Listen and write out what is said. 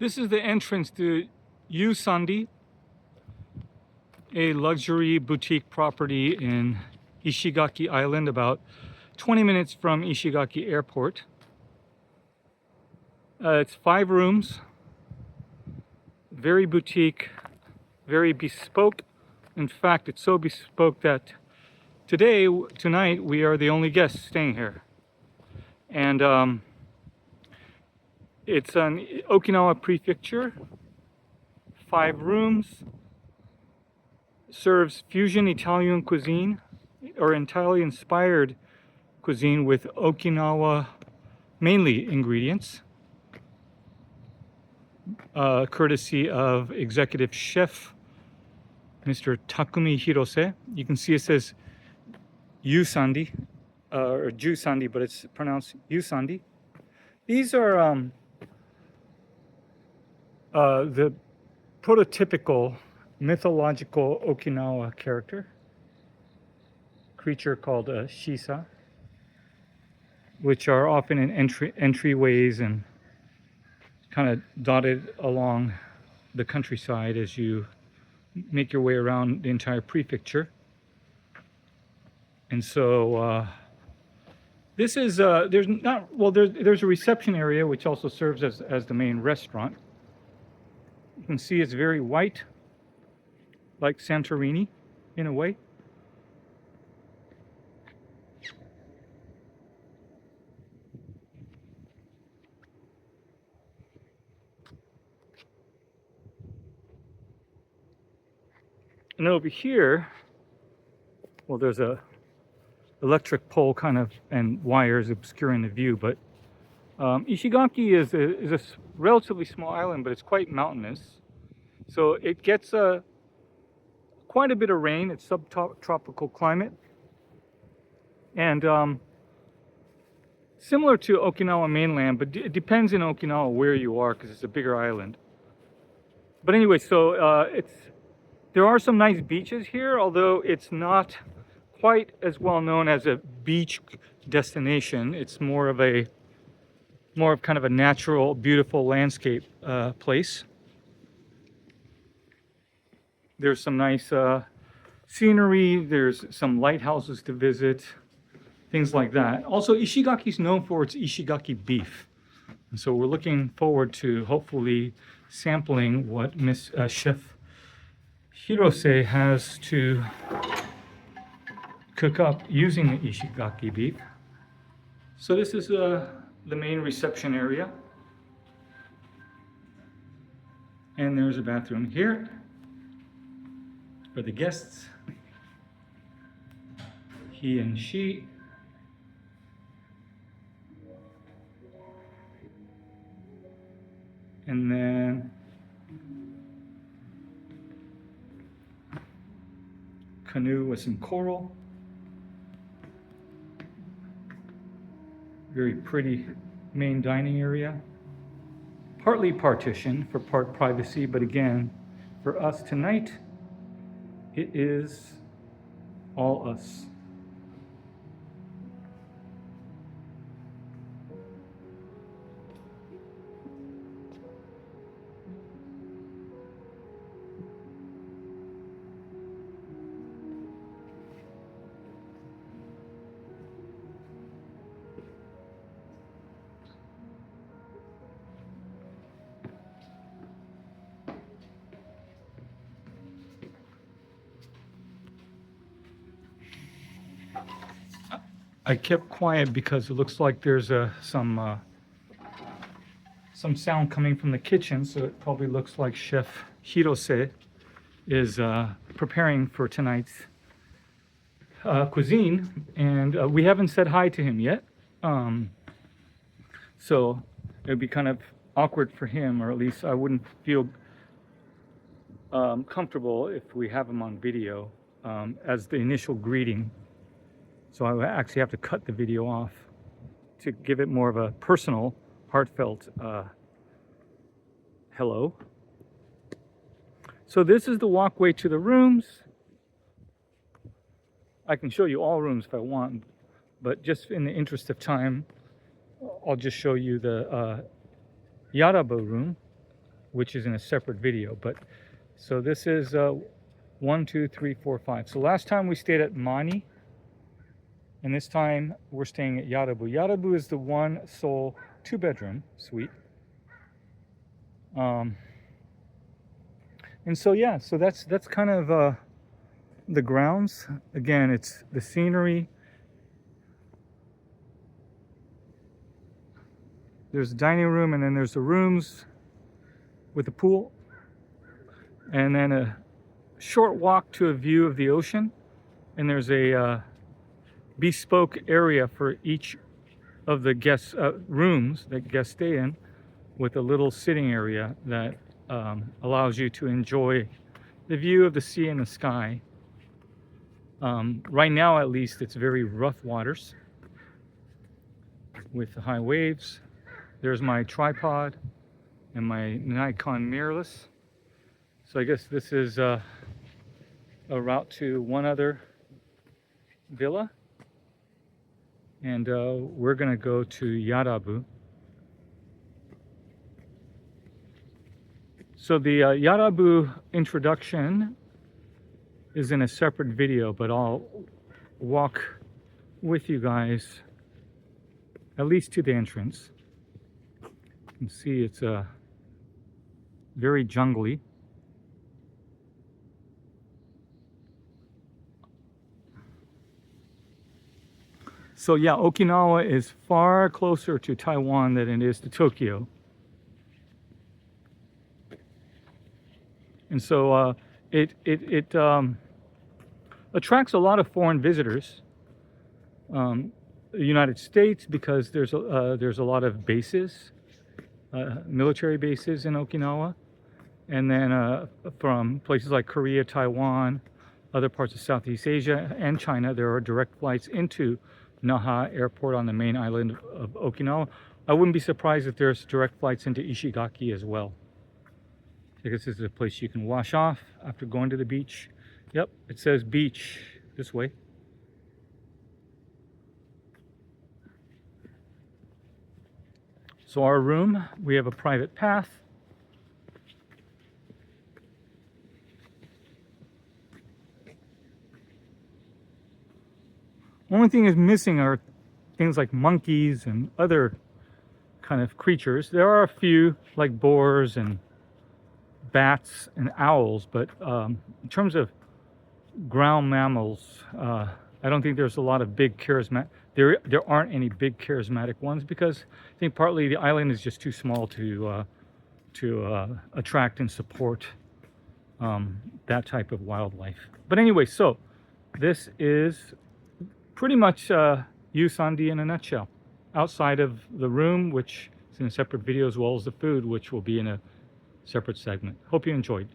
This is the entrance to Jusandi, a luxury boutique property in Ishigaki Island, about 20 minutes from Ishigaki Airport. It's 5 rooms, very boutique, very bespoke. In fact, it's so bespoke that tonight, we are the only guests staying here. And it's an Okinawa Prefecture, 5 rooms, serves fusion Italian cuisine or Italian-inspired cuisine with Okinawa mainly ingredients, courtesy of executive chef Mr. Takumi Hirose. You can see it says Jusandi or Jusandi, but it's pronounced Jusandi. These are the prototypical mythological Okinawa creature called a shisa, which are often in entryways and kind of dotted along the countryside as you make your way around the entire prefecture. And so this is there's a reception area which also serves as the main restaurant. You can see it's very white, like Santorini in a way. And over here, well, there's a electric pole kind of and wires obscuring the view, but Ishigaki is a relatively small island, but it's quite mountainous, so it gets quite a bit of rain. It's subtropical climate, and similar to Okinawa mainland, but it depends in Okinawa where you are because it's a bigger island. But anyway, so there are some nice beaches here, although it's not quite as well known as a beach destination. It's more of kind of a natural, beautiful landscape place. There's some nice scenery. There's some lighthouses to visit, things like that. Also, Ishigaki is known for its Ishigaki beef, and so we're looking forward to hopefully sampling what Chef Hirose has to cook up using the Ishigaki beef. So this is the main reception area, and there's a bathroom here for the guests, he and she. And then canoe with some coral. Very pretty main dining area. Partly partition for part privacy, but again, for us tonight, it is all us. I kept quiet because it looks like there's some sound coming from the kitchen, so it probably looks like Chef Hirose is preparing for tonight's cuisine, and we haven't said hi to him yet, so it would be kind of awkward for him, or at least I wouldn't feel comfortable if we have him on video as the initial greeting. So I would actually have to cut the video off to give it more of a personal, heartfelt hello. So this is the walkway to the rooms. I can show you all rooms if I want, but just in the interest of time, I'll just show you the Yarabo room. which is in a separate video. But so this is 1, 2, 3, 4, 5. So last time we stayed at Mani, and this time we're staying at Yarabu. Yarabu is the one sole 2-bedroom suite. And so yeah, so that's kind of the grounds. Again, it's the scenery. There's a dining room, and then there's the rooms with the pool, and then a short walk to a view of the ocean, and there's a bespoke area for each of the guest rooms that guests stay in, with a little sitting area that allows you to enjoy the view of the sea and the sky. Right now, at least, it's very rough waters with the high waves. There's my tripod and my Nikon mirrorless. So I guess this is a route to one other villa. And we're gonna go to Yarabu. So the Yarabu introduction is in a separate video, but I'll walk with you guys at least to the entrance. You can see it's very jungly. So yeah, Okinawa is far closer to Taiwan than it is to Tokyo. And so it attracts a lot of foreign visitors. The United States, because there's a lot of bases, military bases in Okinawa, and then from places like Korea, Taiwan, other parts of Southeast Asia, and China, there are direct flights into Naha Airport on the main island of Okinawa. I wouldn't be surprised if there's direct flights into Ishigaki as well. I guess this is a place you can wash off after going to the beach. Yep, it says beach this way. So our room, we have a private path. Only thing is missing are things like monkeys and other kind of creatures. There are a few like boars and bats and owls, but in terms of ground mammals, I don't think there's a lot of big charismatic. There aren't any big charismatic ones, because I think partly the island is just too small to attract and support that type of wildlife. But anyway, so this is pretty much Jusandi in a nutshell. Outside of the room, which is in a separate video, as well as the food, which will be in a separate segment. Hope you enjoyed.